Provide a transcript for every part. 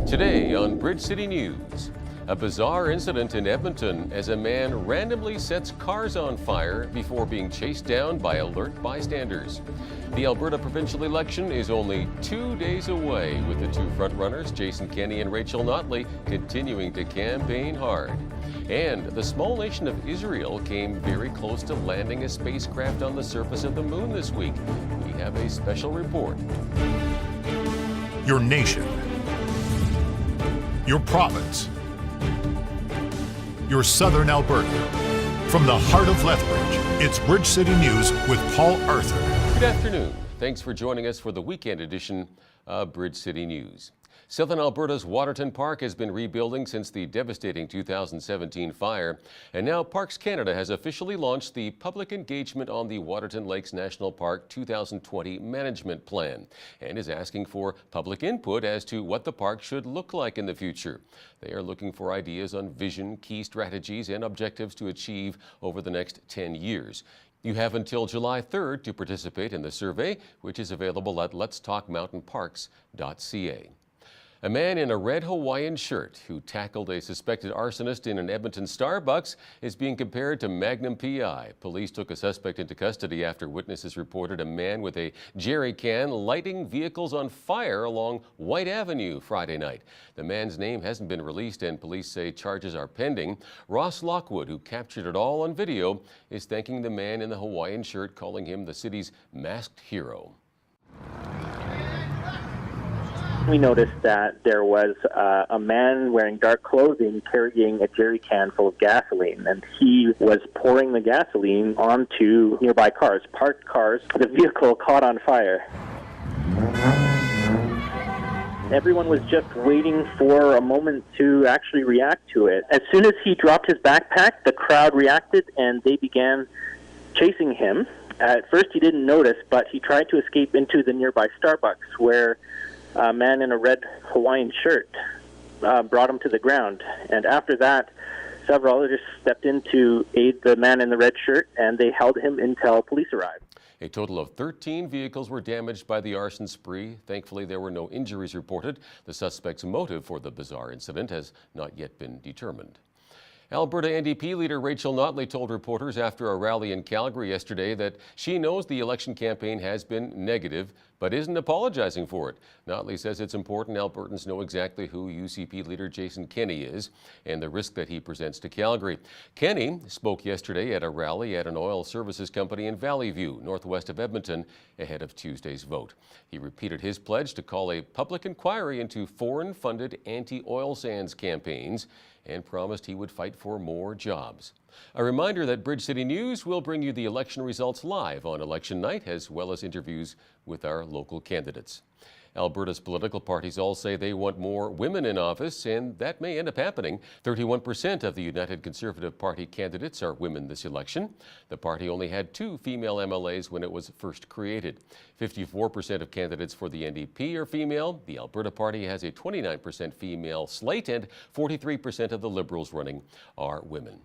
Today on Bridge City News, a bizarre incident in Edmonton as a man randomly sets cars on fire before being chased down by alert bystanders. The Alberta provincial election is only 2 days away, with the two frontrunners, Jason Kenney and Rachel Notley, continuing to campaign hard. And the small nation of Israel came very close to landing a spacecraft on the surface of the moon this week. We have a special report. Your nation, your province, your southern Alberta. From the heart of Lethbridge, it's Bridge City News with Paul Arthur. Good afternoon. Thanks for joining us for the weekend edition of Bridge City News. Southern Alberta's Waterton Park has been rebuilding since the devastating 2017 fire, and now Parks Canada has officially launched the public engagement on the Waterton Lakes National Park 2020 Management Plan and is asking for public input as to what the park should look like in the future. They are looking for ideas on vision, key strategies, and objectives to achieve over the next 10 years. You have until July 3rd to participate in the survey, which is available at letstalkmountainparks.ca. A man in a red Hawaiian shirt who tackled a suspected arsonist in an Edmonton Starbucks is being compared to Magnum P.I. Police took a suspect into custody after witnesses reported a man with a jerry can lighting vehicles on fire along White Avenue Friday night. The man's name hasn't been released and police say charges are pending. Ross Lockwood, who captured it all on video, is thanking the man in the Hawaiian shirt, calling him the city's masked hero. We noticed that there was a man wearing dark clothing carrying a jerry can full of gasoline, and he was pouring the gasoline onto nearby cars, parked cars. The vehicle caught on fire. Everyone was just waiting for a moment to actually react to it. As soon as he dropped his backpack, the crowd reacted and they began chasing him. At first he didn't notice, but he tried to escape into the nearby Starbucks, where a man in a red Hawaiian shirt brought him to the ground. And after that, several others stepped in to aid the man in the red shirt, and they held him until police arrived. A total of 13 vehicles were damaged by the arson spree. Thankfully, there were no injuries reported. The suspect's motive for the bizarre incident has not yet been determined. Alberta NDP leader Rachel Notley told reporters after a rally in Calgary yesterday that she knows the election campaign has been negative, but isn't apologizing for it. Notley says it's important Albertans know exactly who UCP leader Jason Kenney is and the risk that he presents to Calgary. Kenney spoke yesterday at a rally at an oil services company in Valley View, northwest of Edmonton, ahead of Tuesday's vote. He repeated his pledge to call a public inquiry into foreign-funded anti-oil sands campaigns and promised he would fight for more jobs. A reminder that Bridge City News will bring you the election results live on election night, as well as interviews with our local candidates. Alberta's political parties all say they want more women in office, and that may end up happening. 31% of the United Conservative Party candidates are women this election. The party only had 2 female MLAs when it was first created. 54% of candidates for the NDP are female. The Alberta Party has a 29% female slate, and 43% of the Liberals running are women.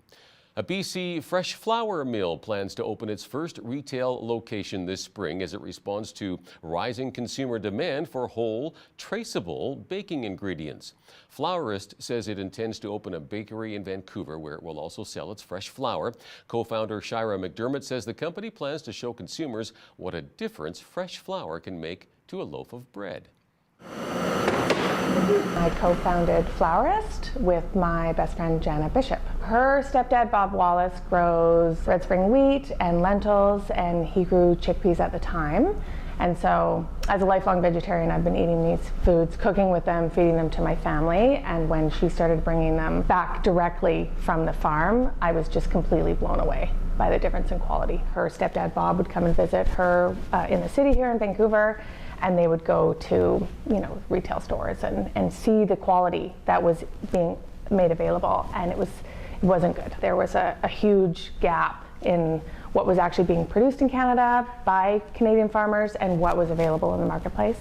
A BC fresh flour mill plans to open its first retail location this spring as it responds to rising consumer demand for whole, traceable baking ingredients. Flourist says it intends to open a bakery in Vancouver where it will also sell its fresh flour. Co-founder Shira McDermott says the company plans to show consumers what a difference fresh flour can make to a loaf of bread. I co-founded Flourist with my best friend Jana Bishop. Her stepdad Bob Wallace grows red spring wheat and lentils, and he grew chickpeas at the time. And so as a lifelong vegetarian, I've been eating these foods, cooking with them, feeding them to my family. And when she started bringing them back directly from the farm, I was just completely blown away by the difference in quality. Her stepdad Bob would come and visit her in the city here in Vancouver, and they would go to, retail stores and see the quality that was being made available, and it wasn't good. There was a huge gap in what was actually being produced in Canada by Canadian farmers and what was available in the marketplace.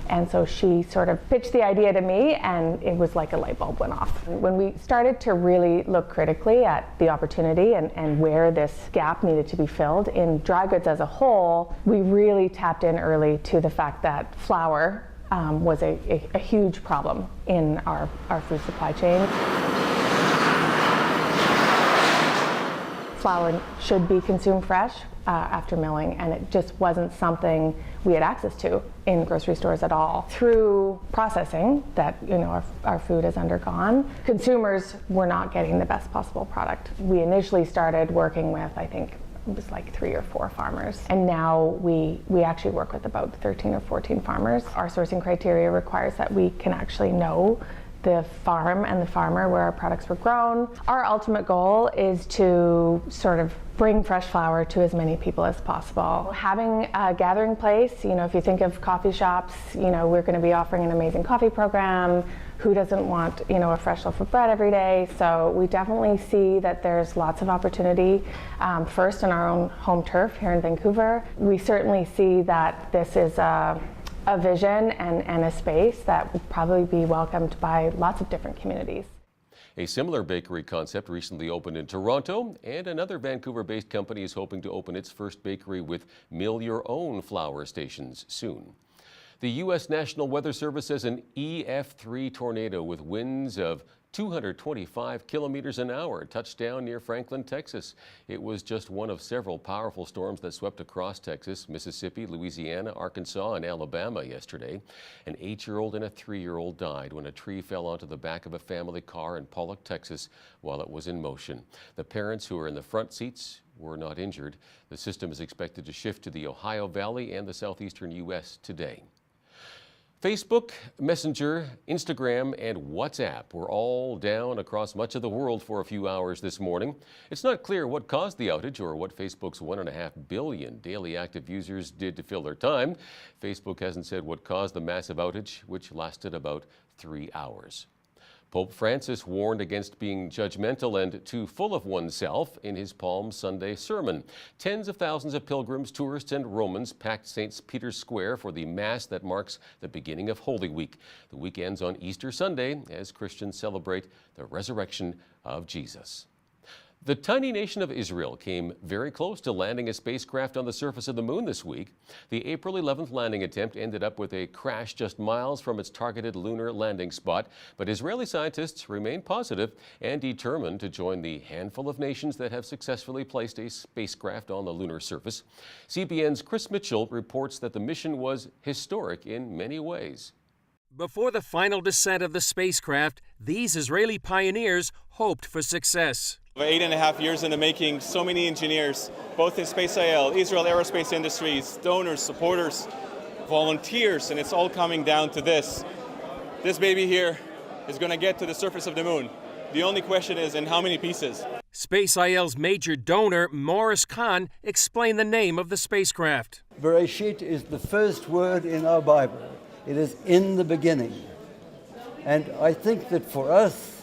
And so she sort of pitched the idea to me, and it was like a light bulb went off. When we started to really look critically at the opportunity and where this gap needed to be filled in dry goods as a whole, we really tapped in early to the fact that flour was a huge problem in our food supply chain. Flour should be consumed fresh after milling, and it just wasn't something we had access to in grocery stores at all. Through processing that our food has undergone, consumers were not getting the best possible product. We initially started working with, I think, it was like 3 or 4 farmers, and now we actually work with about 13 or 14 farmers. Our sourcing criteria requires that we can actually know the farm and the farmer where our products were grown. Our ultimate goal is to sort of bring fresh flour to as many people as possible. Having a gathering place, if you think of coffee shops, we're going to be offering an amazing coffee program. Who doesn't want, a fresh loaf of bread every day? So we definitely see that there's lots of opportunity, first in our own home turf here in Vancouver. We certainly see that this is a vision and a space that would probably be welcomed by lots of different communities. A similar bakery concept recently opened in Toronto, and another Vancouver-based company is hoping to open its first bakery with mill your own flour stations soon. The U.S. National Weather Service says an EF3 tornado with winds of 225 kilometers an hour touched down near Franklin, Texas. It was just one of several powerful storms that swept across Texas, Mississippi, Louisiana, Arkansas, and Alabama yesterday. An 8-year-old and a 3-year-old died when a tree fell onto the back of a family car in Pollock, Texas, while it was in motion. The parents, who were in the front seats, were not injured. The system is expected to shift to the Ohio Valley and the southeastern U.S. today. Facebook, Messenger, Instagram, and WhatsApp were all down across much of the world for a few hours this morning. It's not clear what caused the outage or what Facebook's 1.5 billion daily active users did to fill their time. Facebook hasn't said what caused the massive outage, which lasted about 3 hours. Pope Francis warned against being judgmental and too full of oneself in his Palm Sunday sermon. Tens of thousands of pilgrims, tourists, and Romans packed St. Peter's Square for the Mass that marks the beginning of Holy Week. The week ends on Easter Sunday as Christians celebrate the resurrection of Jesus. The tiny nation of Israel came very close to landing a spacecraft on the surface of the moon this week. The April 11th landing attempt ended up with a crash just miles from its targeted lunar landing spot, but Israeli scientists remain positive and determined to join the handful of nations that have successfully placed a spacecraft on the lunar surface. CBN's Chris Mitchell reports that the mission was historic in many ways. Before the final descent of the spacecraft, these Israeli pioneers hoped for success. 8.5 years in the making, so many engineers, both in SpaceIL, Israel Aerospace Industries, donors, supporters, volunteers, and it's all coming down to this. This baby here is going to get to the surface of the moon. The only question is in how many pieces. SpaceIL's major donor, Morris Kahn, explained the name of the spacecraft. Bereshit is the first word in our Bible. It is in the beginning. And I think that for us,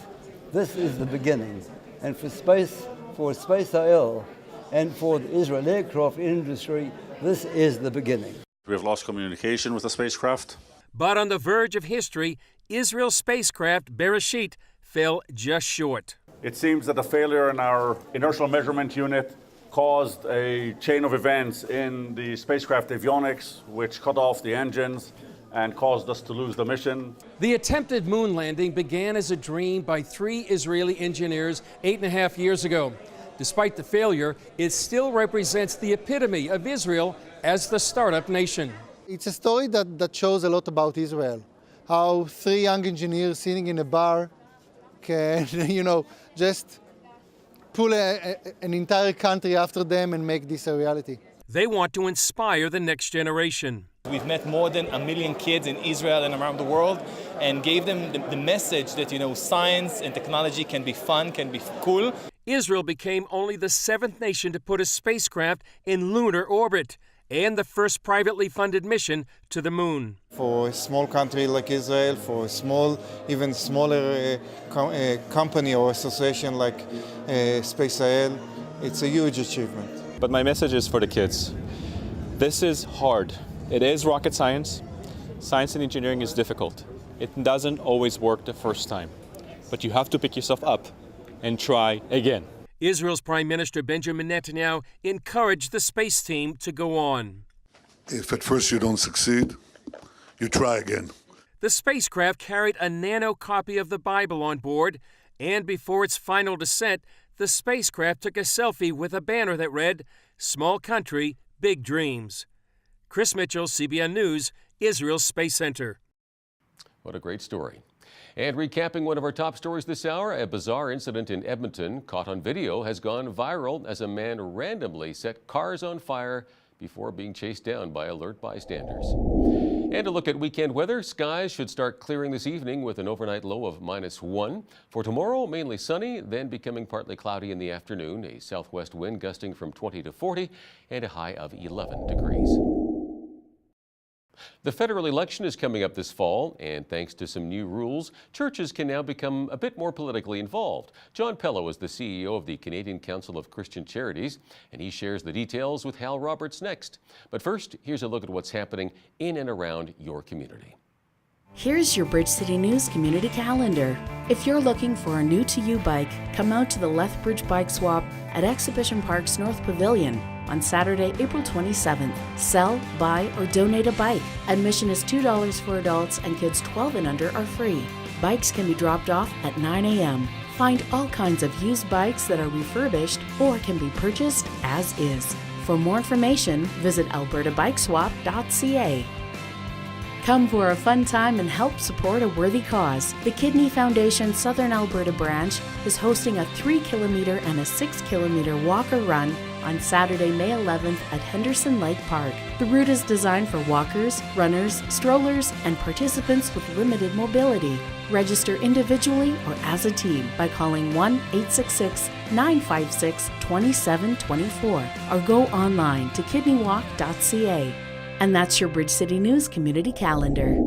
this is the beginning. And for SpaceIL and for the Israel aircraft industry, this is the beginning. We have lost communication with the spacecraft. But on the verge of history, Israel's spacecraft, Bereshit, fell just short. It seems that a failure in our inertial measurement unit caused a chain of events in the spacecraft avionics, which cut off the engines and caused us to lose the mission. The attempted moon landing began as a dream by 3 Israeli engineers 8.5 years ago. Despite the failure, it still represents the epitome of Israel as the startup nation. It's a story that shows a lot about Israel, how 3 young engineers sitting in a bar can, just pull an entire country after them and make this a reality. They want to inspire the next generation. We've met more than 1 million kids in Israel and around the world and gave them the message that, science and technology can be fun, can be cool. Israel became only the 7th nation to put a spacecraft in lunar orbit and the first privately funded mission to the moon. For a small country like Israel, for a small, even smaller company or association like SpaceIL, it's a huge achievement. But my message is for the kids. This is hard. It is rocket science. Science and engineering is difficult. It doesn't always work the first time. But you have to pick yourself up and try again. Israel's Prime Minister Benjamin Netanyahu encouraged the space team to go on. If at first you don't succeed, you try again. The spacecraft carried a nano copy of the Bible on board, and before its final descent, the spacecraft took a selfie with a banner that read, "Small Country, Big Dreams." Chris Mitchell, CBN News, Israel Space Center. What a great story. And recapping one of our top stories this hour, a bizarre incident in Edmonton caught on video has gone viral as a man randomly set cars on fire before being chased down by alert bystanders. And a look at weekend weather. Skies should start clearing this evening with an overnight low of -1. For tomorrow, mainly sunny, then becoming partly cloudy in the afternoon. A southwest wind gusting from 20 to 40 and a high of 11 degrees. The federal election is coming up this fall, and thanks to some new rules, churches can now become a bit more politically involved. John Pello is the CEO of the Canadian Council of Christian Charities, and he shares the details with Hal Roberts next. But first, here's a look at what's happening in and around your community. Here's your Bridge City News community calendar. If you're looking for a new-to-you bike, come out to the Lethbridge Bike Swap at Exhibition Park's North Pavilion on Saturday, April 27th. Sell, buy, or donate a bike. Admission is $2 for adults, and kids 12 and under are free. Bikes can be dropped off at 9 a.m. Find all kinds of used bikes that are refurbished or can be purchased as is. For more information, visit albertabikeswap.ca. Come for a fun time and help support a worthy cause. The Kidney Foundation Southern Alberta branch is hosting a 3-kilometer and a 6-kilometer walk or run on Saturday, May 11th at Henderson Lake Park. The route is designed for walkers, runners, strollers, and participants with limited mobility. Register individually or as a team by calling 1-866-956-2724 or go online to kidneywalk.ca. And that's your Bridge City News community calendar.